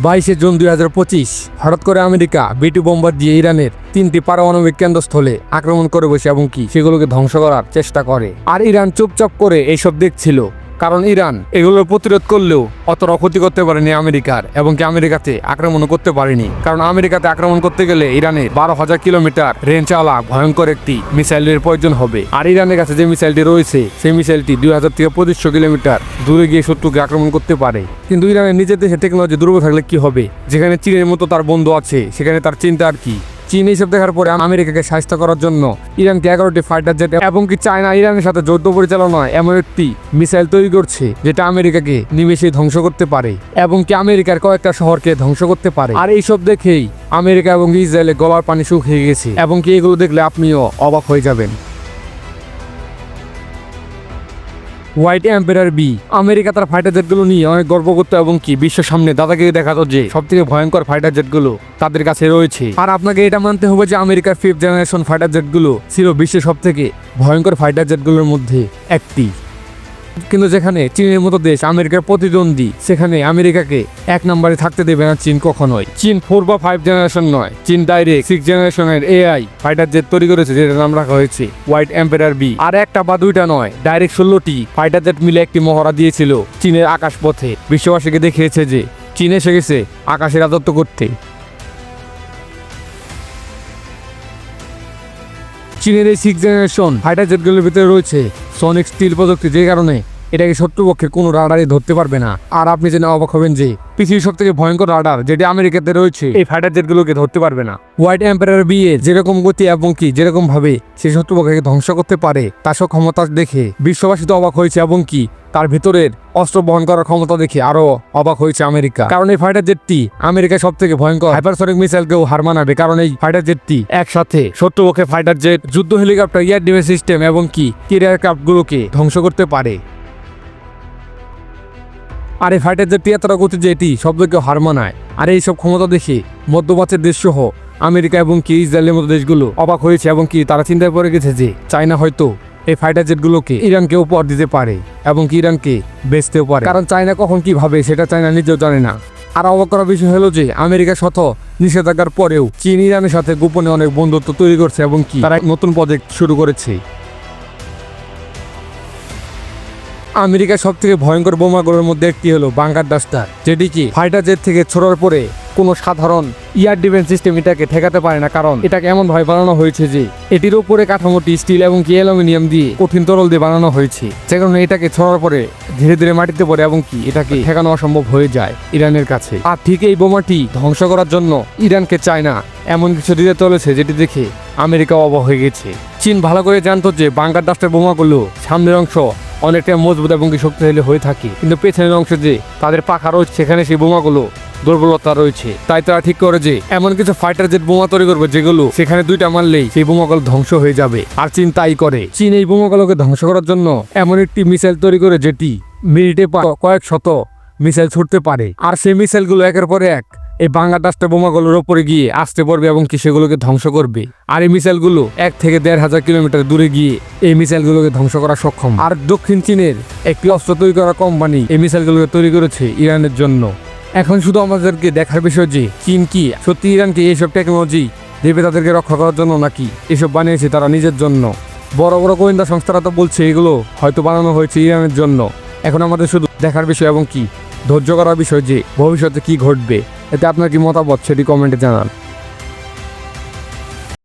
22 June 2025 হঠাৎ করে America B2 bomber দিয়ে ইরানের 3টি পারমাণবিক কেন্দ্রস্থলে আক্রমণ করে বসে এবং সেগুলোকে ধ্বংস করার চেষ্টা করে। আর ইরান চুপচাপ করে এইসব দেখছিল, কারণ ইরান এগুলোর প্রতিরোধ করলেও অতটা ক্ষতি করতে পারেনি আমেরিকার, এবং আমেরিকাতে আক্রমণ করতে পারেনি। কারণ আমেরিকাতে আক্রমণ করতে গেলে ইরানের 12,000 কিলোমিটার রেঞ্জওয়ালা ভয়ঙ্কর একটি মিসাইলের প্রয়োজন হবে। আর ইরানের কাছে যে মিসাইলটি রয়েছে সেই মিসাইলটি 2000 থেকে 2500 কিলোমিটার দূরে গিয়ে শত্রুকে আক্রমণ করতে পারে। কিন্তু ইরানের নিজের দেশে টেকনোলজি দুর্বল থাকলে কি হবে? যেখানে চীনের মতো তার বন্ধু আছে সেখানে তার চিন্তা আর কি। চীন এইসব দেখার পরে আমেরিকাকে সাহায্য করার জন্য ইরানকে 11টি ফাইটার জেট এবং চায়না ইরানের সাথে যৌথ পরিচালনায় এমন একটি মিসাইল তৈরি করছে যেটা আমেরিকাকে নিমেষেই ধ্বংস করতে পারে এবং আমেরিকার কয়েকটা শহরকে ধ্বংস করতে পারে। আর এইসব দেখেই আমেরিকা এবং ইসরায়েলের গলার পানি শুকিয়ে গেছে এবং এগুলো দেখলে আপনিও অবাক হয়ে যাবেন। হোয়াইট এম্পায়ার বি আমেরিকা তার ফাইটার জেটগুলো নিয়ে অনেক গর্ব করতো এবং বিশ্বের সামনে দাদাগিরি দেখাতো যে সবথেকে ভয়ঙ্কর ফাইটার জেটগুলো তাদের কাছে রয়েছে। আর আপনাকে এটা মানতে হবে যে আমেরিকার 5th জেনারেশন ফাইটার জেটগুলো ছিল বিশ্বের সবথেকে ভয়ঙ্কর ফাইটার জেটগুলোর মধ্যে একটি। কিন্তু যেখানে চীনের মতো দেশ আমেরিকার প্রতিদ্বন্দ্বী, সেখানে আমেরিকাকে 1 নম্বরে থাকতে দেবে না চীন কখনোই। চীন 4 বা 5 জেনারেশন নয়, চীন ডাইরেক্ট 6 জেনারেশনের AI ফাইটার জেট তৈরি করেছে, যেটার নাম রাখা হয়েছে হোয়াইট এম্পায়ার বি। আর একটা বা দুইটা নয়, ডাইরেক্ট 16টি ফাইটার জেট মিলে একটি মহড়া দিয়েছিল চীনের আকাশপথে। বিশ্ববাসীকে দেখিয়েছে যে চীন এসে গেছে আকাশের রাজত্ব করতে। চীনের এই 6 জেনারেশন ফাইটার জেটগুলোর ভিতরে রয়েছে সনিক স্টিল প্রযুক্তি, যে কারণে এটাকে শত্রুপক্ষের কোনো রাডারই ধরতে পারবে না। আর আপনি জেনে অবাক হবেন যে পৃথিবীর সবথেকে ভয়ঙ্কর রাডার যেটি আমেরিকাতে রয়েছে এই ফাইটার জেটগুলোকে ধরতে পারবে না। হোয়াইট এম্পায়ার বি এর যেরকম গতি এবং যেরকম ভাবে সে শত্রুপক্ষকে ধ্বংস করতে পারে তার সব ক্ষমতা দেখে বিশ্ববাসী তো অবাক হয়েছে, এবং তার ভিতরের অস্ত্র বহন করার ক্ষমতা দেখে আরো অবাক হয়েছে আমেরিকা। কারণ এই ফাইটার জেটটি আমেরিকার সব থেকে ভয়ঙ্কর হাইপারসনিক মিসাইলকেও হার মানাবে, কারণ এই ফাইটার জেটটি একসাথে শত্রুপক্ষের ফাইটার জেট, যুদ্ধ হেলিকপ্টার, এয়ার ডিফেন্স সিস্টেম এবং ক্যারিয়ার ক্রাফট গুলোকে ধ্বংস করতে পারে। আর এই ফাইটার জেটটি এতটা গতি যে এটি শব্দকে হার মানায়। আর এইসব ক্ষমতা দেখে মধ্যপ্রাচ্যের দেশ সহ আমেরিকা এবং ইসরায়েলের মতো দেশগুলো অবাক হয়েছে এবং তারা চিন্তায় পড়ে গেছে যে চায়না হয়তো এই ফাইটার জেটগুলোকে ইরানকে উপহার দিতে পারে এবং ইরানকে বেচতেও পারে। কারণ চায়না কখন কি ভাবে সেটা চায়না নিজেও জানে না। আর অবাক করার বিষয় হলো যে আমেরিকা শত নিষেধাজ্ঞার পরেও চীন ইরানের সাথে গোপনে অনেক বন্ধুত্ব তৈরি করছে এবং তারা এক নতুন প্রজেক্ট শুরু করেছে। আমেরিকার সব থেকে ভয়ঙ্কর বোমাগুলোর মধ্যে একটি হলো বাংকার ডাস্টার, যেটি ফাইটার জেট থেকে ছোড়ার পরে কোনো সাধারণ এয়ার ডিফেন্স সিস্টেম এটাকে ঠেকাতে পারে না। কারণ এটাকে এমন ভাবে বানানো হয়েছে যে এটির উপরে কাঠামোটি স্টিল এবং অ্যালুমিনিয়াম দিয়ে কঠিন তরল দিয়ে বানানো হয়েছে, যে কারণে এটাকে ছড়ার পরে ধীরে ধীরে মাটিতে পড়ে এবং এটাকে ঠেকানো অসম্ভব হয়ে যায় ইরানের কাছে। আর ঠিক এই বোমাটি ধ্বংস করার জন্য ইরানকে চায়না এমন কিছু দিতে চলেছে যেটি দেখে আমেরিকা অবাক হয়ে গেছে। চীন ভালো করে জানতো যে বাংকার ডাস্টার বোমাগুলো সামনের অংশ অনেকটা মজবুত এবং শক্তিশালী হয়ে থাকে, কিন্তু পেছনের অংশে যে তাদের পাখা রয়েছে সেখানে সেই বোমাগুলো দুর্বলতা রয়েছে। তাই তারা ঠিক করে যে এমন কিছু ফাইটার জেট বোমা তৈরি করবে যেগুলো সেখানে 2টা মারলেই সেই বোমাগুলো ধ্বংস হয়ে যাবে। আর চীন তাই করে। চীন এই বোমাগুলোকে ধ্বংস করার জন্য এমন একটি মিসাইল তৈরি করে যেটি মিনিটে কয়েক শত মিসাইল ছুটতে পারে। আর সেই মিসাইলগুলো একের পর এক এই বাংকার ডাস্টার বোমাগুলোর ওপরে গিয়ে আসতে পড়বে এবং সেগুলোকে ধ্বংস করবে। আর এই মিসাইলগুলো 1 থেকে 1,500 কিলোমিটার দূরে গিয়ে এই মিসাইলগুলোকে ধ্বংস করা সক্ষম। আর দক্ষিণ চীনের একটি অস্ত্র তৈরি করা কোম্পানি এই মিসাইলগুলোকে তৈরি করেছে ইরানের জন্য। এখন শুধু আমাদেরকে দেখার বিষয় যে চীন কি সত্যি ইরানকে এইসব টেকনোলজি দেবে তাদেরকে রক্ষা করার জন্য, নাকি এসব বানিয়েছে তারা নিজের জন্য। বড় বড় গোয়েন্দা সংস্থারা তো বলছে এগুলো হয়তো বানানো হয়েছে ইরানের জন্য। এখন আমাদের শুধু দেখার বিষয় এবং ধৈর্য করার বিষয় যে ভবিষ্যতে কি ঘটবে। এতে আপনার কি মতামত সেটি কমেন্টে জানান।